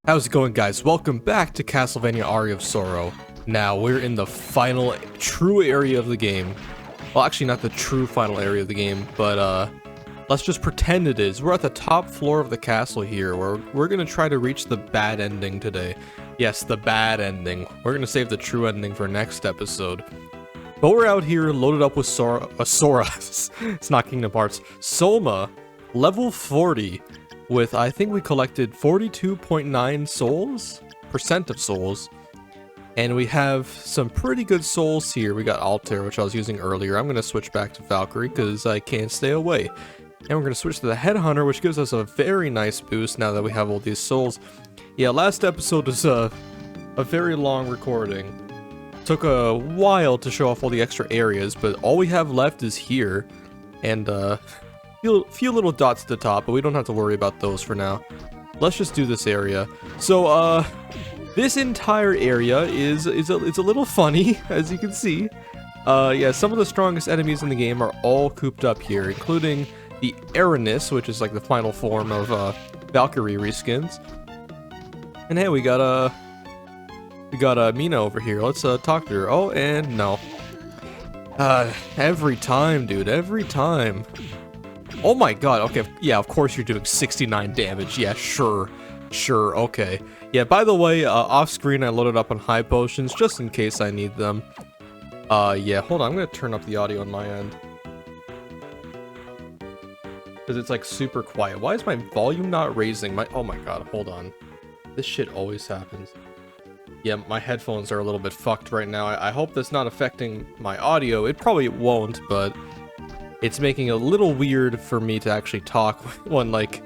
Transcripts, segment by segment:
How's it going, guys? Welcome back to Castlevania Aria of Sorrow. Now, we're in the final true area of the game. Well, actually not the true final area of the game, but let's just pretend it is. We're at the top floor of the castle here, where we're gonna try to reach the bad ending today. Yes, the bad ending. We're gonna save the true ending for next episode. But we're out here loaded up with Sora. It's not Kingdom Hearts. Soma, level 40. With, I think we collected 42.9 souls, percent of souls, and we have some pretty good souls here. We got Altair, which I was using earlier. I'm going to switch back to Valkyrie because I can't stay away. And we're going to switch to the Headhunter, which gives us a very nice boost now that we have all these souls. Yeah, last episode was a very long recording. Took a while to show off all the extra areas, but all we have left is here, and few little dots at the top, but we don't have to worry about those for now. Let's just do this area. So, this entire area is a little funny, as you can see. Yeah, some of the strongest enemies in the game are all cooped up here, including the Aranus, which is like the final form of Valkyrie reskins. And hey, we got Mina over here. Let's talk to her. Oh, and no. Every time, dude. Every time. Oh my god, okay, yeah, of course you're doing 69 damage, yeah, sure, okay. Yeah, by the way, off screen I loaded up on high potions, just in case I need them. Yeah, hold on, I'm gonna turn up the audio on my end. Because it's like super quiet. Why is my volume not raising? Oh my god, hold on. This shit always happens. Yeah, my headphones are a little bit fucked right now. I hope that's not affecting my audio. It probably won't, but it's making it a little weird for me to actually talk when, like,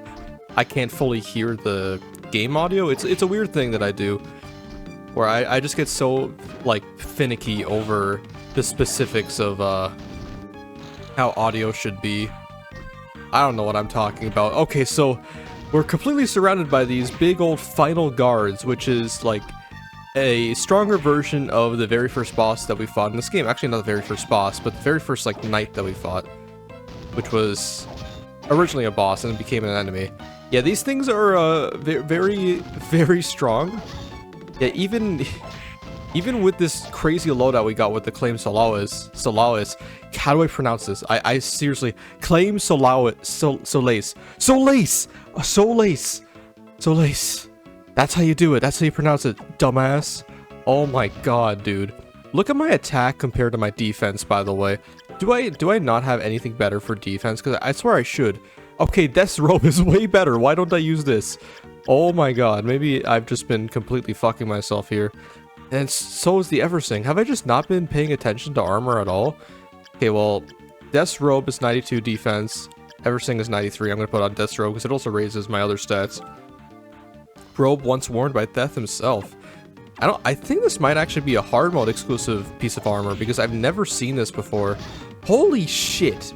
I can't fully hear the game audio. It's a weird thing that I do, where I just get so, like, finicky over the specifics of, how audio should be. I don't know what I'm talking about. Okay, so we're completely surrounded by these big old final guards, which is, like, a stronger version of the very first boss that we fought in this game. Actually, not the very first boss, but the very first, like, knight that we fought, which was originally a boss and became an enemy. Yeah, these things are very, very strong. Yeah, even with this crazy loadout we got with the Claim Solace, how do I pronounce this? I seriously, Claim Solace. That's how you do it. That's how you pronounce it, dumbass. Oh my god, dude. Look at my attack compared to my defense, by the way. Do I not have anything better for defense? Because I swear I should. Okay, Death's Robe is way better. Why don't I use this? Oh my god, maybe I've just been completely fucking myself here. And so is the Eversing. Have I just not been paying attention to armor at all? Okay, well, Death's Robe is 92 defense. Eversing is 93. I'm going to put on Death's Robe because it also raises my other stats. Robe once worn by Death himself. I think this might actually be a hard mode exclusive piece of armor because I've never seen this before. Holy shit.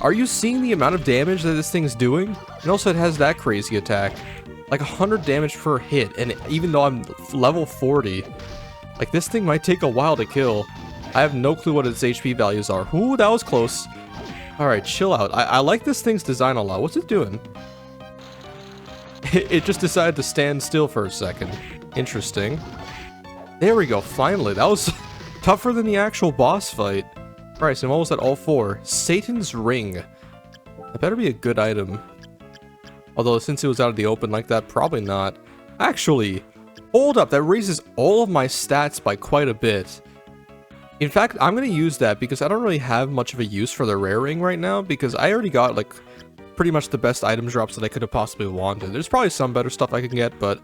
Are you seeing the amount of damage that this thing's doing? And also it has that crazy attack. Like 100 damage per hit, and even though I'm level 40, like this thing might take a while to kill. I have no clue what its HP values are. Ooh, that was close. Alright, chill out. I like this thing's design a lot. What's it doing? It just decided to stand still for a second. Interesting. There we go, finally. That was tougher than the actual boss fight. Alright, so I'm almost at all four. Satan's Ring. That better be a good item. Although, since it was out of the open like that, probably not. Actually, hold up, that raises all of my stats by quite a bit. In fact, I'm going to use that because I don't really have much of a use for the rare ring right now, because I already got, like, pretty much the best item drops that I could have possibly wanted. There's probably some better stuff I can get, but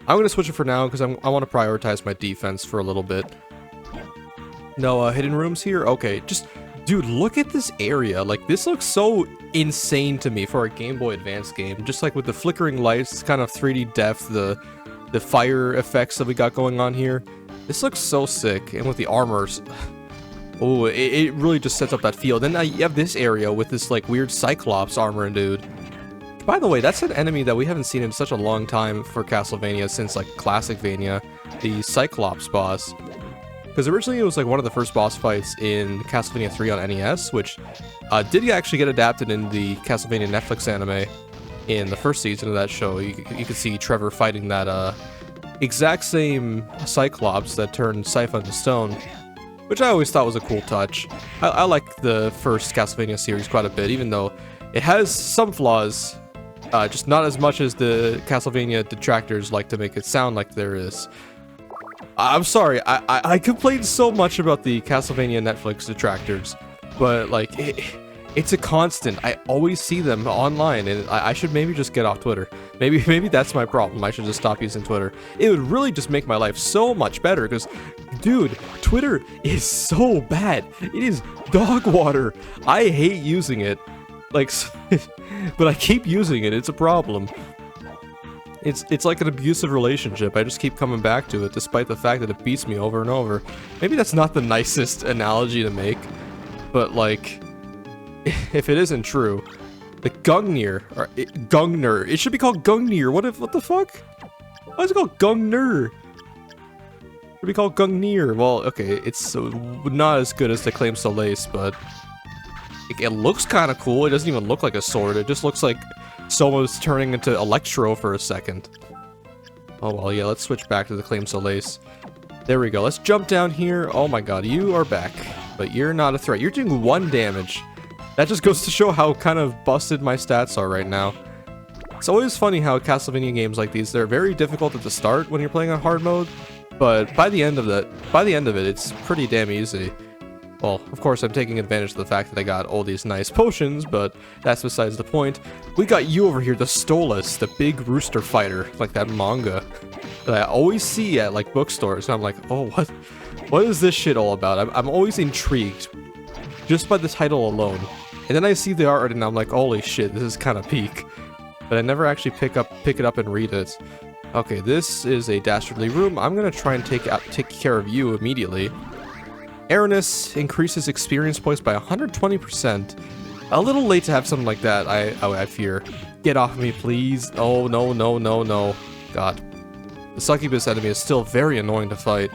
I'm going to switch it for now because I want to prioritize my defense for a little bit. No hidden rooms here? Okay, just, dude, look at this area. Like, this looks so insane to me for a Game Boy Advance game. Just like with the flickering lights, kind of 3D depth, the fire effects that we got going on here. This looks so sick, and with the armors, oh, it really just sets up that feel. Then you have this area with this, like, weird Cyclops armor, dude. By the way, that's an enemy that we haven't seen in such a long time for Castlevania since, like, Classicvania, the Cyclops boss. Because originally it was, like, one of the first boss fights in Castlevania 3 on NES, which did actually get adapted in the Castlevania Netflix anime in the first season of that show, you could see Trevor fighting that exact same Cyclops that turned Sypha into stone, which I always thought was a cool touch. I like the first Castlevania series quite a bit, even though it has some flaws, just not as much as the Castlevania detractors like to make it sound like there is. I'm sorry, I complain so much about the Castlevania Netflix detractors, but like, it's a constant. I always see them online, and I should maybe just get off Twitter. Maybe that's my problem. I should just stop using Twitter. It would really just make my life so much better, because, dude, Twitter is so bad. It is dog water. I hate using it. Like, but I keep using it. It's a problem. It's like an abusive relationship. I just keep coming back to it, despite the fact that it beats me over and over. Maybe that's not the nicest analogy to make, but like, if it isn't true, the Gungnir, or Gungnir, it should be called Gungnir. What the fuck? Why is it called Gungnir? It should be called Gungnir. Well, okay, it's not as good as the Claim Solace, but it looks kind of cool. It doesn't even look like a sword. It just looks like someone's turning into Electro for a second. Oh well, yeah, let's switch back to the Claim Solace. There we go. Let's jump down here. Oh my god, you are back. But you're not a threat. You're doing 1 damage. That just goes to show how kind of busted my stats are right now. It's always funny how Castlevania games like these, they're very difficult at the start when you're playing on hard mode, but by the end of it, it's pretty damn easy. Well, of course, I'm taking advantage of the fact that I got all these nice potions, but that's besides the point. We got you over here, the Stolas, the big rooster fighter, like that manga that I always see at like bookstores, and I'm like, oh, what is this shit all about? I'm always intrigued just by the title alone. And then I see the art and I'm like, holy shit, this is kind of peak. But I never actually pick it up and read it. Okay, this is a dastardly room. I'm gonna try and take care of you immediately. Aranus increases experience points by 120%. A little late to have something like that, I fear. Get off me, please. Oh, no, no, no, no. God. The succubus enemy is still very annoying to fight.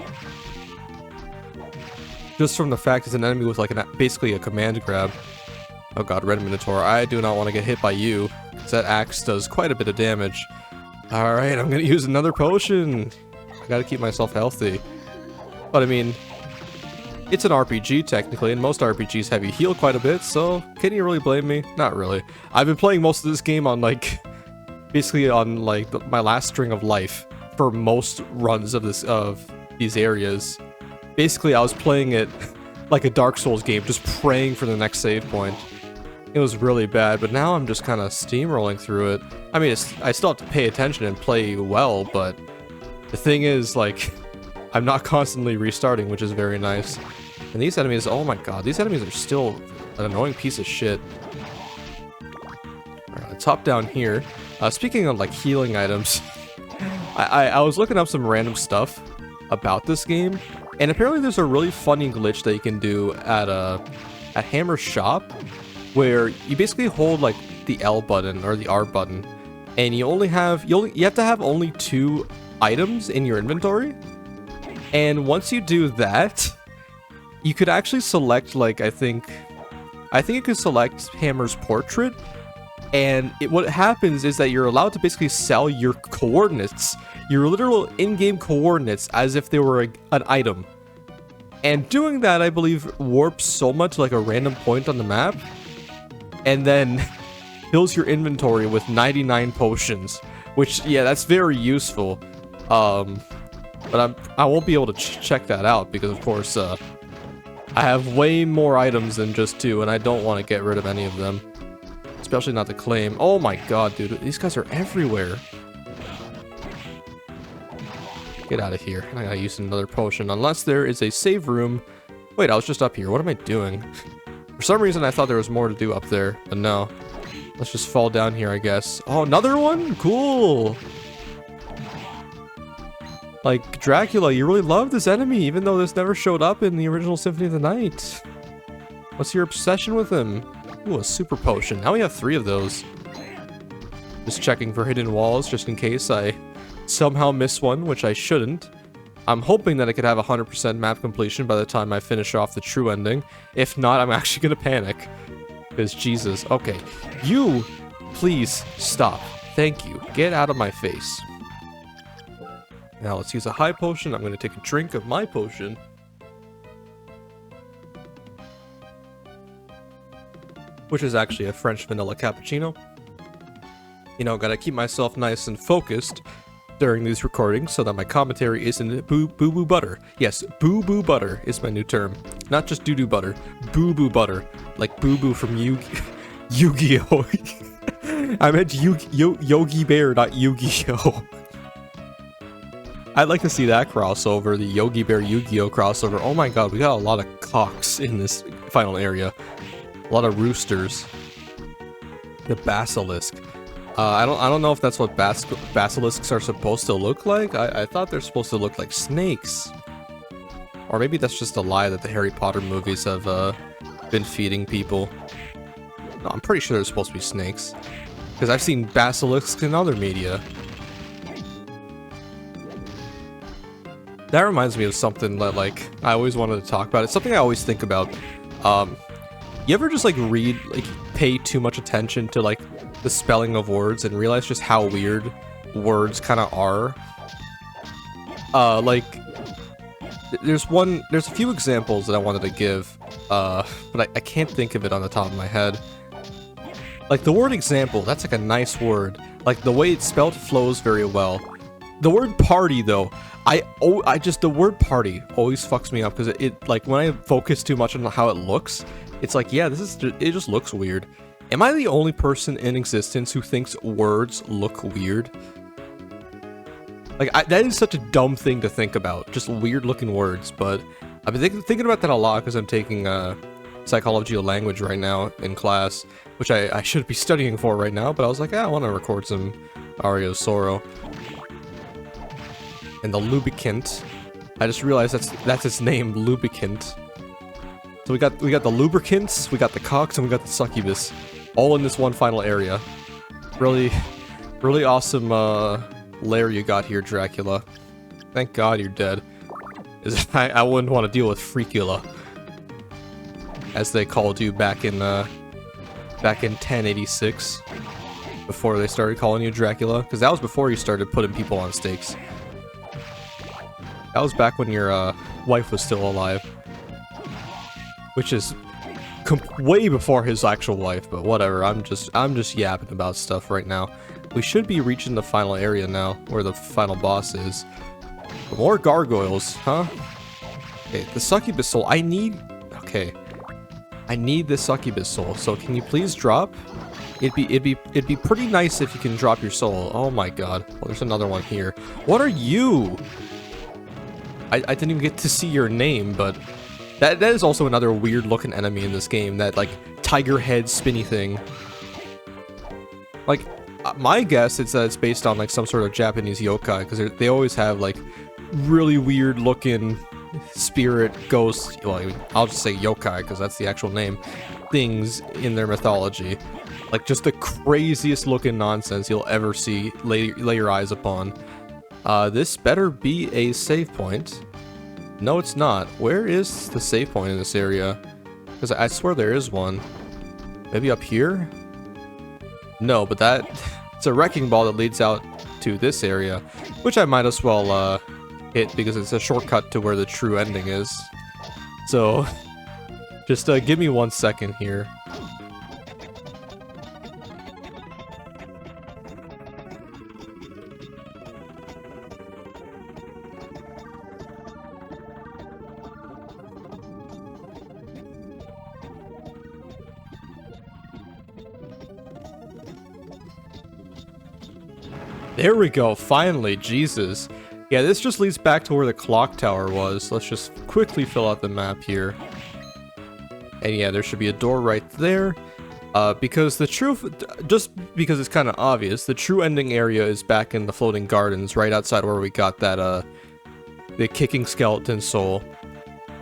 Just from the fact it's an enemy with like basically a command grab. Oh god, Red Minotaur, I do not want to get hit by you, because that axe does quite a bit of damage. Alright, I'm gonna use another potion. I gotta keep myself healthy. But I mean, it's an RPG technically, and most RPGs have you heal quite a bit, so can you really blame me? Not really. I've been playing most of this game on like, basically on like my last string of life for most runs of these areas. Basically, I was playing it like a Dark Souls game, just praying for the next save point. It was really bad, but now I'm just kind of steamrolling through it. I mean, I still have to pay attention and play well, but the thing is, like, I'm not constantly restarting, which is very nice. And these enemies, oh my god, these enemies are still an annoying piece of shit. Alright, let's hop down here. Speaking of, like, healing items, I was looking up some random stuff about this game, and apparently there's a really funny glitch that you can do at Hammer's shop, where you basically hold like the L button or the R button, and you have to have only 2 items in your inventory. And once you do that, you could actually select like I think you could select Hammer's portrait, and what happens is that you're allowed to basically sell your coordinates, your literal in-game coordinates, as if they were an item. And doing that, I believe, warps so much like a random point on the map, and then fills your inventory with 99 potions, which, yeah, that's very useful. But I won't be able to check that out because, of course, I have way more items than just 2, and I don't want to get rid of any of them. Especially not the claim. Oh my god, dude, these guys are everywhere. Get out of here. I gotta use another potion, unless there is a save room. Wait, I was just up here. What am I doing? For some reason, I thought there was more to do up there, but no. Let's just fall down here, I guess. Oh, another one? Cool! Like, Dracula, you really love this enemy, even though this never showed up in the original Symphony of the Night. What's your obsession with him? Ooh, a super potion. Now we have 3 of those. Just checking for hidden walls, just in case I somehow miss one, which I shouldn't. I'm hoping that I could have 100% map completion by the time I finish off the true ending. If not, I'm actually gonna panic. Because, Jesus. Okay. You Please stop. Thank you. Get out of my face. Now let's use a high potion. I'm going to take a drink of my potion. Which is actually a French vanilla cappuccino. You know, gotta keep myself nice and focused during these recordings so that my commentary isn't boo-boo butter. Yes, boo-boo butter is my new term. Not just doo-doo butter. Boo-boo butter. Like boo-boo from Yu-Gi-Oh! I meant Yogi Bear, not Yu-Gi-Oh! I'd like to see that crossover, the Yogi Bear Yu-Gi-Oh! Crossover. Oh my god, we got a lot of cocks in this final area. A lot of roosters. The basilisk. I don't know if that's what basilisks are supposed to look like. I thought they're supposed to look like snakes. Or maybe that's just a lie that the Harry Potter movies have been feeding people. No, I'm pretty sure they're supposed to be snakes. Because I've seen basilisks in other media. That reminds me of something that, like, I always wanted to talk about. It's something I always think about. You ever just, like, pay too much attention to, like, the spelling of words and realize just how weird words kind of are? Like, there's a few examples that I wanted to give, but I can't think of it on the top of my head. Like, the word example, that's like a nice word. Like, the way it's spelled flows very well. The word party, though, the word party always fucks me up, because it, like, when I focus too much on how it looks, it's like, yeah, it just looks weird. Am I the only person in existence who thinks words look weird? Like, that is such a dumb thing to think about, just weird-looking words, but I've been thinking about that a lot because I'm taking psychology of language right now in class, which I should be studying for right now, but I was like, I want to record some Aria of Sorrow. And the lubricant, I just realized that's its name, lubricant. So we got the lubricants, we got the cocks, and we got the succubus, all in this one final area. Really awesome lair you got here, Dracula. Thank God you're dead. I wouldn't want to deal with Freakula, as they called you back in 1086, before they started calling you Dracula, because that was before you started putting people on stakes. That was back when your wife was still alive. Which is way before his actual wife, but whatever. I'm just yapping about stuff right now. We should be reaching the final area now, where the final boss is. More gargoyles, huh? Okay, the succubus soul. I need the succubus soul. So can you please drop? It'd be pretty nice if you can drop your soul. Oh my god. Well, there's another one here. What are you? I didn't even get to see your name, but that is also another weird looking enemy in this game, that like tiger head spinny thing. Like, my guess is that it's based on like some sort of Japanese yokai, because they always have like really weird looking spirit, ghost, well, I mean, I'll just say yokai because that's the actual name, things in their mythology. Like just the craziest looking nonsense you'll ever see, lay your eyes upon. This better be a save point. No, it's not. Where is the save point in this area? Because I swear there is one. Maybe up here? No, but it's a wrecking ball that leads out to this area, which I might as well hit because it's a shortcut to where the true ending is. So, just give me 1 second here. There we go, finally, Jesus. Yeah, this just leads back to where the clock tower was. Let's just quickly fill out the map here. And yeah, there should be a door right there. Because just because it's kind of obvious, the true ending area is back in the floating gardens, right outside where we got that, the kicking skeleton soul.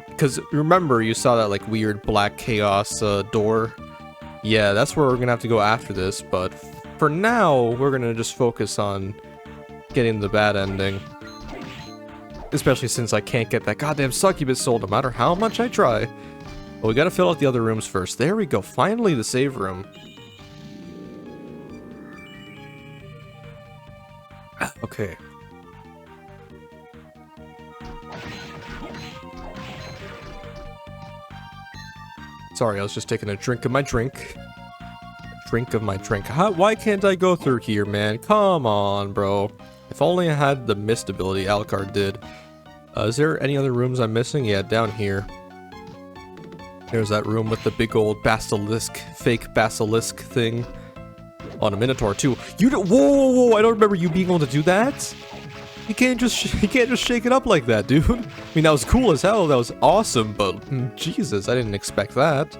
Because remember, you saw that like weird black chaos door? Yeah, that's where we're gonna have to go after this, but for now, we're gonna just focus on getting the bad ending. Especially since I can't get that goddamn succubus soul no matter how much I try. But we gotta fill out the other rooms first. There we go, finally the save room. Okay. Sorry, I was just taking a drink of my drink. Drink of my drink. Why can't I go through here, man? Come on, bro. If only I had the mist ability Alucard did. Is there any other rooms I'm missing? Yeah, down here. There's that room with the big old basilisk, fake basilisk thing. On a Minotaur too. Whoa! I don't remember you being able to do that. You can't just shake it up like that, dude. I mean, that was cool as hell. That was awesome, but Jesus, I didn't expect that.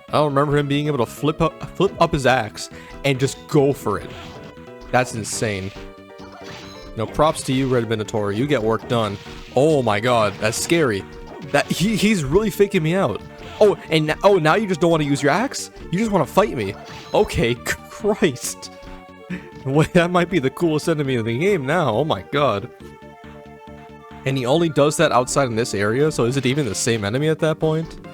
I don't remember him being able to flip up his axe and just go for it. That's insane. No, props to you, Red Minotaur. You get work done. Oh my God, that's scary. He's really faking me out. Oh, and now you just don't want to use your axe? You just want to fight me? Okay, Christ. Well, that might be the coolest enemy in the game now. Oh my God. And he only does that outside in this area, so is it even the same enemy at that point?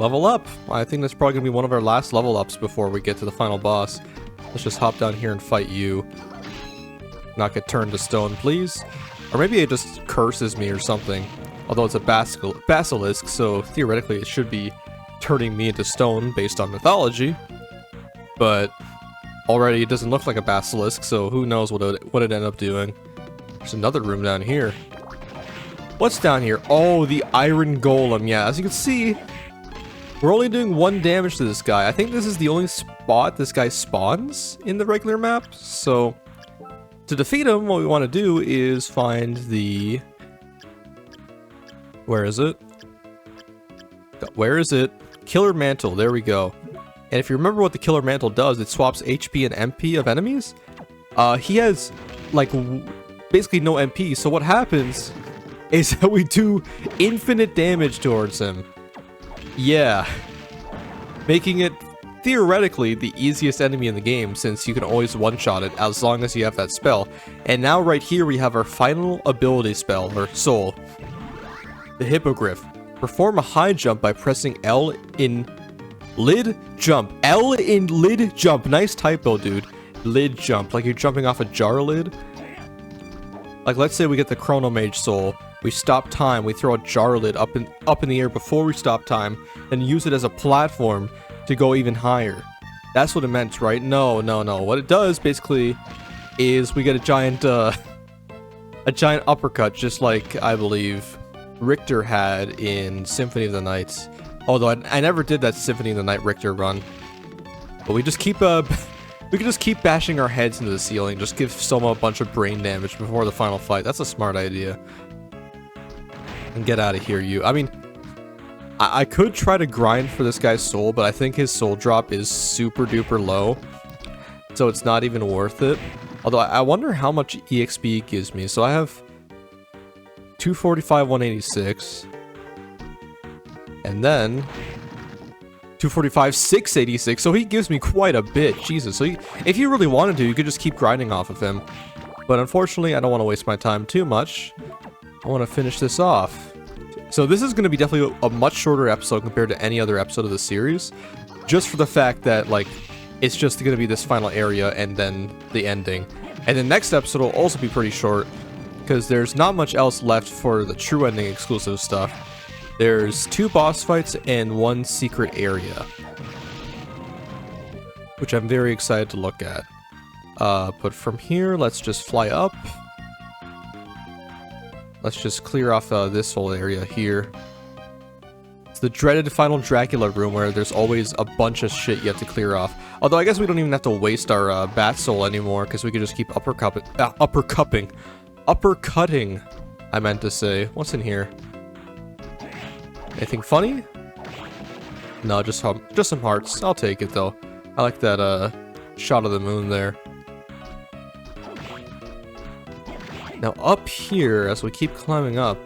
Level up. I think that's probably gonna be one of our last level ups before we get to the final boss. Let's just hop down here and fight you. Not get turned to stone, please. Or maybe it just curses me or something. Although it's a basilisk, so theoretically it should be turning me into stone based on mythology. But already it doesn't look like a basilisk, so who knows what it ended up doing. There's another room down here. What's down here? Oh, the iron golem. Yeah, as you can see, we're only doing 1 damage to this guy. I think this is the only spot this guy spawns in the regular map. So to defeat him, what we want to do is find the... Where is it? Where is it? Killer Mantle. There we go. And if you remember what the Killer Mantle does, it swaps HP and MP of enemies. He has, like, basically no MP. So what happens is that we do infinite damage towards him. Yeah. Making it, theoretically, the easiest enemy in the game, since you can always one-shot it as long as you have that spell. And now right here we have our final ability spell, or soul. The Hippogriff. Perform a high jump by pressing L in lid jump. L in lid jump. Nice typo, dude. Lid jump. Like you're jumping off a jar lid. Like let's say we get the Chrono Mage soul. We stop time. We throw a jar lid up in the air before we stop time, and use it as a platform to go even higher. That's what it meant, right? No. What it does basically is we get a giant uppercut, just like I believe Richter had in Symphony of the Night. Although I never did that Symphony of the Night Richter run. But we just keep we can just keep bashing our heads into the ceiling, just give Soma a bunch of brain damage before the final fight. That's a smart idea. And get out of here, you. I mean, I could try to grind for this guy's soul, but I think his soul drop is super duper low. So it's not even worth it. Although I wonder how much EXP it gives me. So I have 245, 186. And then 245, 686. So he gives me quite a bit. Jesus. So if you really wanted to, you could just keep grinding off of him. But unfortunately, I don't want to waste my time too much. I want to finish this off. So this is going to be definitely a much shorter episode compared to any other episode of the series. Just for the fact that, like, it's just going to be this final area and then the ending. And the next episode will also be pretty short, because there's not much else left for the true ending exclusive stuff. There's 2 boss fights and 1 secret area, which I'm very excited to look at. But from here, let's just fly up. Let's just clear off this whole area here. It's the dreaded final Dracula room where there's always a bunch of shit you have to clear off. Although I guess we don't even have to waste our bat soul anymore, because we can just keep uppercutting, I meant to say. What's in here? Anything funny? No, just some hearts. I'll take it though. I like that shot of the moon there. Now up here, as we keep climbing up,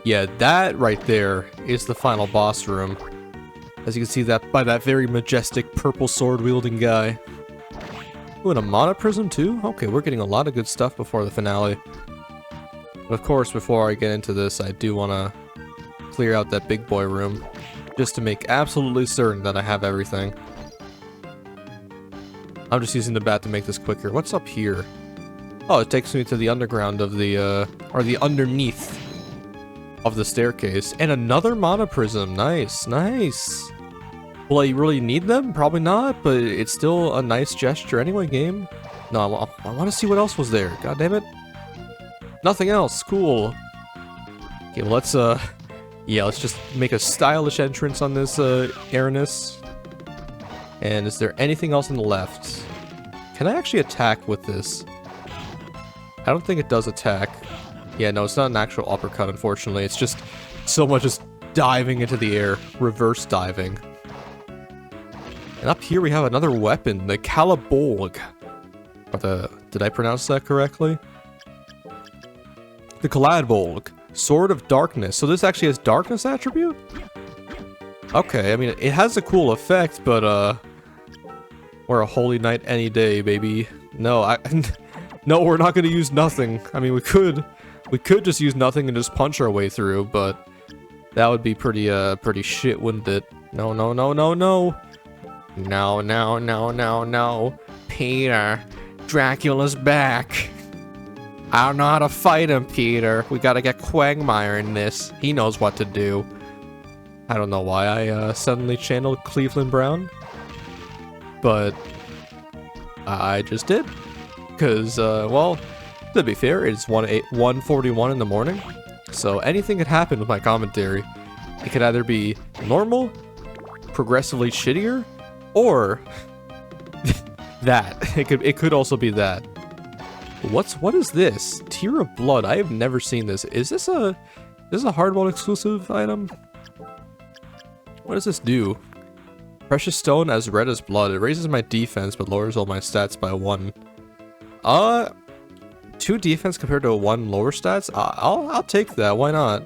yeah, that right there is the final boss room. As you can see that by that very majestic purple sword wielding guy. Ooh, and a mana prism too? Okay, we're getting a lot of good stuff before the finale. But of course, before I get into this, I do want to clear out that big boy room, just to make absolutely certain that I have everything. I'm just using the bat to make this quicker. What's up here? Oh, it takes me to the underground of the, or the underneath of the staircase. And another mana prism. Nice, nice. Will I really need them? Probably not, but it's still a nice gesture anyway, game. No, I want to see what else was there. God damn it. Nothing else. Cool. Okay, well, let's just make a stylish entrance on this, Aranus. And is there anything else on the left? Can I actually attack with this? I don't think it does attack. Yeah, no, it's not an actual uppercut, unfortunately. It's just so much just diving into the air. Reverse diving. And up here we have another weapon, the Calabolg. Did I pronounce that correctly? The Calabolg. Sword of Darkness. So this actually has darkness attribute? Okay, I mean, it has a cool effect, but, we're a holy knight any day, baby. No, no, we're not gonna use nothing. I mean, we could just use nothing and just punch our way through, but that would be pretty shit, wouldn't it? No, no, no, no, no. No, no, no, no, no. Peter, Dracula's back. I don't know how to fight him, Peter. We gotta get Quagmire in this. He knows what to do. I don't know why I suddenly channeled Cleveland Brown, but I just did. Because, well, to be fair, it's 1:41 in the morning, so anything could happen with my commentary. It could either be normal, progressively shittier, or that. It could also be that. What is this? Tear of Blood. I have never seen this. Is this a hardball exclusive item? What does this do? Precious stone as red as blood. It raises my defense but lowers all my stats by 1. 2 defense compared to 1 lower stats? I'll take that. Why not?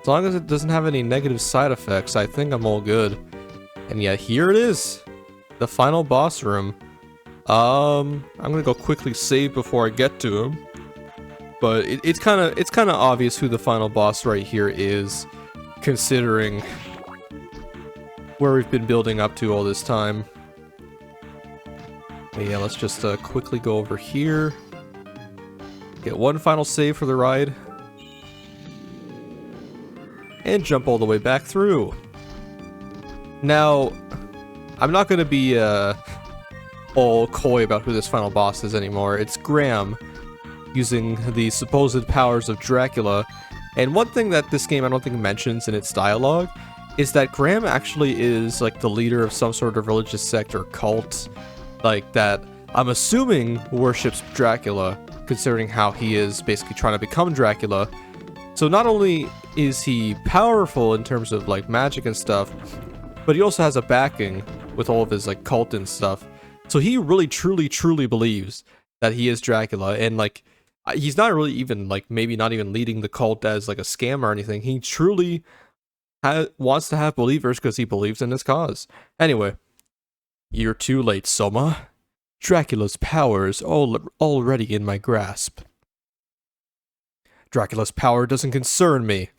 As long as it doesn't have any negative side effects, I think I'm all good. And yeah, here it is. The final boss room. I'm gonna go quickly save before I get to him. But it's kind of obvious who the final boss right here is, considering where we've been building up to all this time. But yeah, let's just quickly go over here. Get one final save for the ride. And jump all the way back through. Now, I'm not going to be all coy about who this final boss is anymore. It's Graham, using the supposed powers of Dracula. And one thing that this game I don't think mentions in its dialogue is that Graham actually is like the leader of some sort of religious sect or cult, like that I'm assuming worships Dracula, considering how he is basically trying to become Dracula. So not only is he powerful in terms of like magic and stuff, but he also has a backing with all of his like cult and stuff. So he really truly believes that he is Dracula, and like he's not really even like maybe not even leading the cult as like a scam or anything. He truly wants to have believers because he believes in his cause. Anyway, you're too late, Soma. Dracula's power is already in my grasp. Dracula's power doesn't concern me.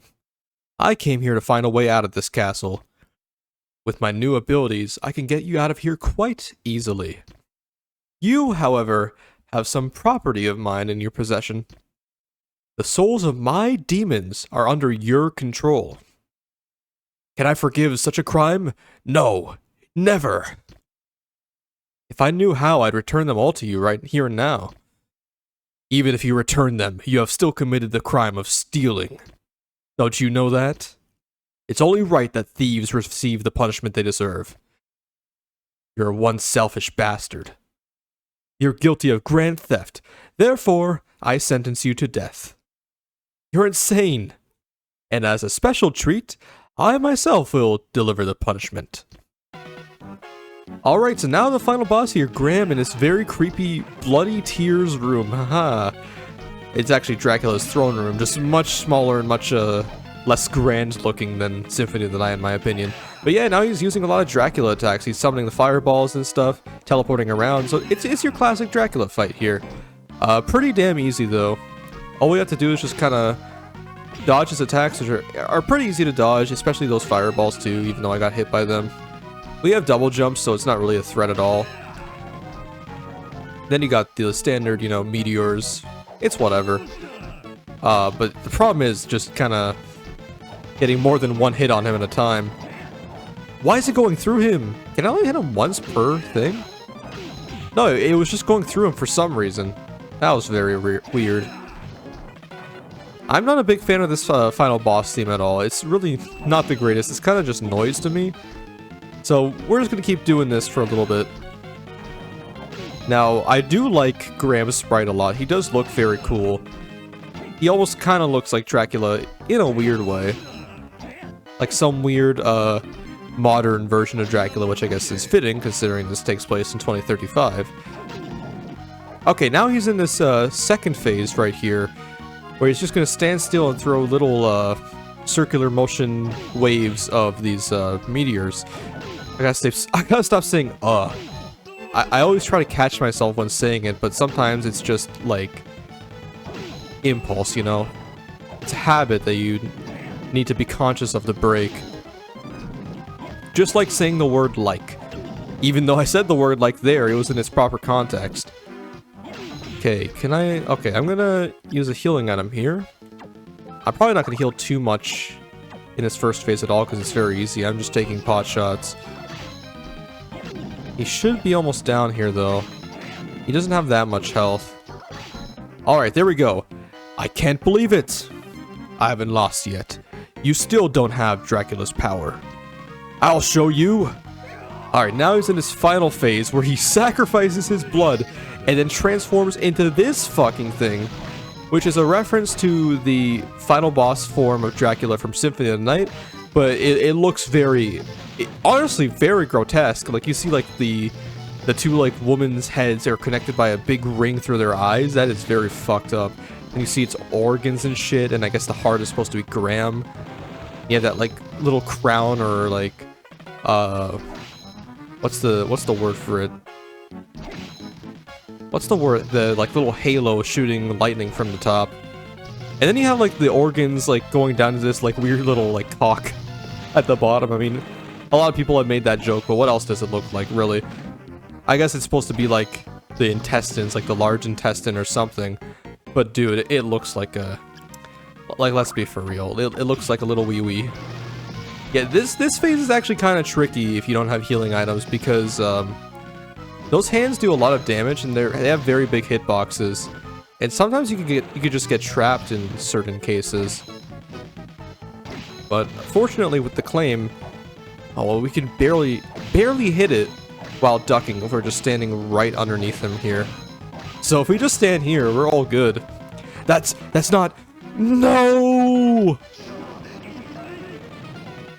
I came here to find a way out of this castle. With my new abilities, I can get you out of here quite easily. You, however, have some property of mine in your possession. The souls of my demons are under your control. Can I forgive such a crime? No, never. If I knew how, I'd return them all to you right here and now. Even if you return them, you have still committed the crime of stealing. Don't you know that? It's only right that thieves receive the punishment they deserve. You're one selfish bastard. You're guilty of grand theft. Therefore, I sentence you to death. You're insane. And as a special treat, I myself will deliver the punishment. Alright, so now the final boss here, Graham, in this very creepy Bloody Tears room. Haha. It's actually Dracula's throne room, just much smaller and much less grand looking than Symphony of the Night in my opinion. But yeah, now he's using a lot of Dracula attacks. He's summoning the fireballs and stuff, teleporting around. So it's your classic Dracula fight here. Pretty damn easy though. All we have to do is just kind of dodge his attacks, which are pretty easy to dodge, especially those fireballs too, even though I got hit by them. We have double jumps, so it's not really a threat at all. Then you got the standard, you know, meteors. It's whatever. But the problem is just kind of getting more than one hit on him at a time. Why is it going through him? Can I only hit him once per thing? No, it was just going through him for some reason. That was very weird. I'm not a big fan of this final boss theme at all. It's really not the greatest. It's kind of just noise to me. So we're just going to keep doing this for a little bit. Now, I do like Graham's sprite a lot. He does look very cool. He almost kind of looks like Dracula in a weird way. Like some weird, modern version of Dracula, which I guess is fitting, considering this takes place in 2035. Okay, now he's in this, second phase right here, where he's just gonna stand still and throw little, circular motion waves of these, meteors. I gotta stop saying, I always try to catch myself when saying it, but sometimes it's just, like, impulse, you know? It's a habit that you need to be conscious of to break. Just like saying the word like. Even though I said the word like there, it was in its proper context. Okay, okay, I'm gonna use a healing item here. I'm probably not gonna heal too much in this first phase at all, because it's very easy. I'm just taking pot shots. He should be almost down here, though. He doesn't have that much health. Alright, there we go. I can't believe it! I haven't lost yet. You still don't have Dracula's power. I'll show you! Alright, now he's in his final phase, where he sacrifices his blood, and then transforms into this fucking thing, which is a reference to the final boss form of Dracula from Symphony of the Night, but it looks very... honestly, very grotesque. Like, you see, like, the two, like, women's heads are connected by a big ring through their eyes. That is very fucked up. And you see its organs and shit, and I guess the heart is supposed to be Graham. Yeah, that, like, little crown, or, like, what's the word for it? What's the word? The, like, little halo shooting lightning from the top. And then you have, like, the organs, like, going down to this, like, weird little, like, cock at the bottom. I mean, a lot of people have made that joke, but what else does it look like, really? I guess it's supposed to be, like, the intestines, like the large intestine or something. But, dude, it looks like a... like, let's be for real. It looks like a little wee-wee. Yeah, this phase is actually kind of tricky if you don't have healing items, because, those hands do a lot of damage, and they have very big hitboxes. And sometimes you could just get trapped in certain cases. But, fortunately, with the claim... oh, well, we can barely hit it while ducking if we're just standing right underneath him here. So if we just stand here, we're all good. That's not... no!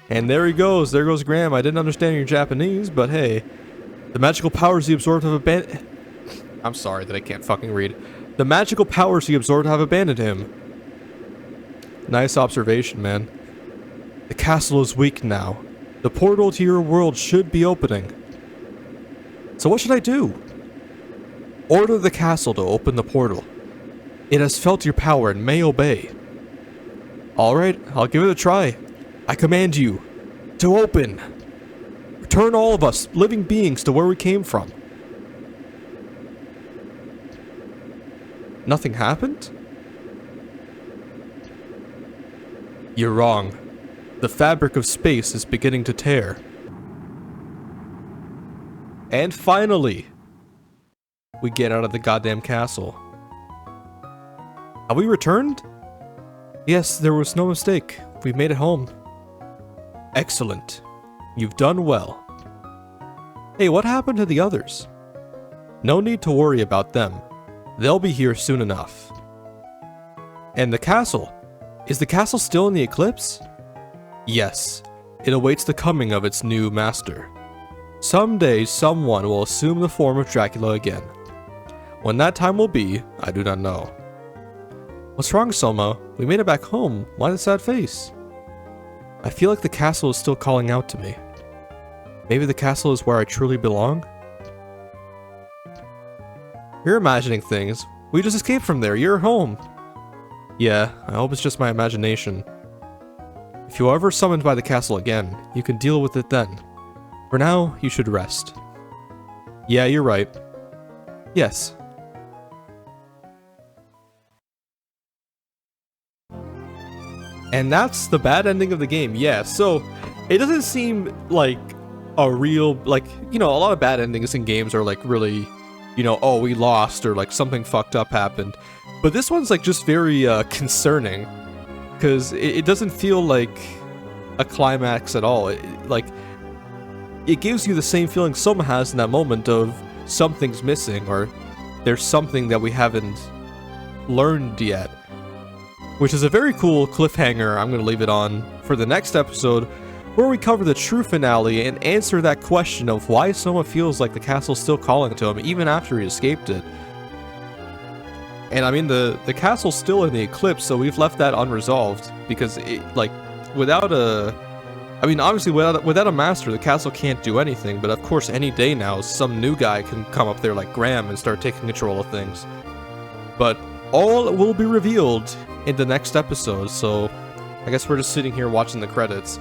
And there he goes. There goes Graham. I didn't understand your Japanese, but hey. The magical powers he absorbed have abandoned... I'm sorry that I can't fucking read. The magical powers he absorbed have abandoned him. Nice observation, man. The castle is weak now. The portal to your world should be opening. So what should I do? Order the castle to open the portal. It has felt your power and may obey. Alright, I'll give it a try. I command you to open. Return all of us, living beings, to where we came from. Nothing happened? You're wrong. The fabric of space is beginning to tear. And finally, we get out of the goddamn castle. Have we returned? Yes, there was no mistake. We made it home. Excellent. You've done well. Hey, what happened to the others? No need to worry about them. They'll be here soon enough. And the castle? Is the castle still in the eclipse? Yes, it awaits the coming of its new master. Someday, someone will assume the form of Dracula again. When that time will be, I do not know. What's wrong, Soma? We made it back home. Why the sad face? I feel like the castle is still calling out to me. Maybe the castle is where I truly belong? You're imagining things. We just escaped from there. You're home. Yeah, I hope it's just my imagination. If you are ever summoned by the castle again, you can deal with it then. For now, you should rest. Yeah, you're right. Yes, And that's the bad ending of the game, yeah. So, it doesn't seem like a real, like, you know, a lot of bad endings in games are like really, you know, oh, we lost, or like something fucked up happened. But this one's like just very concerning, because it doesn't feel like a climax at all. It gives you the same feeling Soma has in that moment of something's missing, or there's something that we haven't learned yet. Which is a very cool cliffhanger I'm going to leave it on for the next episode, where we cover the true finale and answer that question of why Soma feels like the castle's still calling to him even after he escaped it. And I mean, the castle's still in the eclipse, so we've left that unresolved, because it, like, without a... I mean, obviously, without a master, the castle can't do anything, but of course, any day now, some new guy can come up there like Graham and start taking control of things. But all will be revealed in the next episode, so I guess we're just sitting here watching the credits.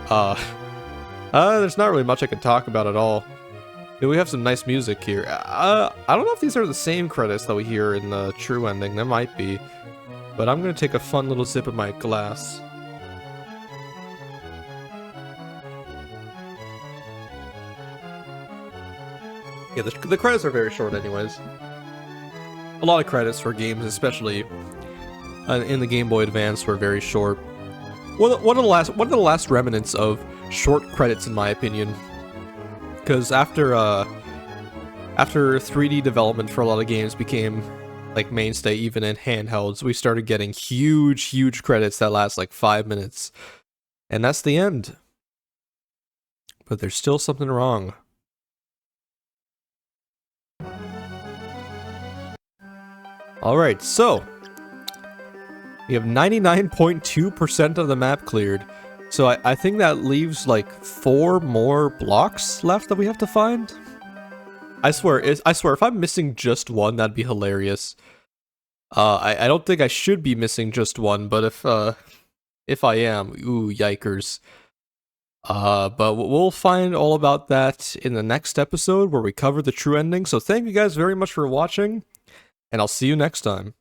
There's not really much I can talk about at all. We have some nice music here. I don't know if these are the same credits that we hear in the true ending. There might be. But I'm gonna take a fun little sip of my glass. Yeah, the credits are very short anyways. A lot of credits for games, especially in the Game Boy Advance, were very short. One of the last remnants of short credits, in my opinion. Because after 3D development for a lot of games became like mainstay, even in handhelds, we started getting huge credits that last like 5 minutes. And that's the end. But there's still something wrong. Alright, so we have 99.2% of the map cleared. So I think that leaves like 4 more blocks left that we have to find. I swear, if I'm missing just one, that'd be hilarious. I don't think I should be missing just one, but if I am, ooh, yikers. But we'll find all about that in the next episode where we cover the true ending. So thank you guys very much for watching, and I'll see you next time.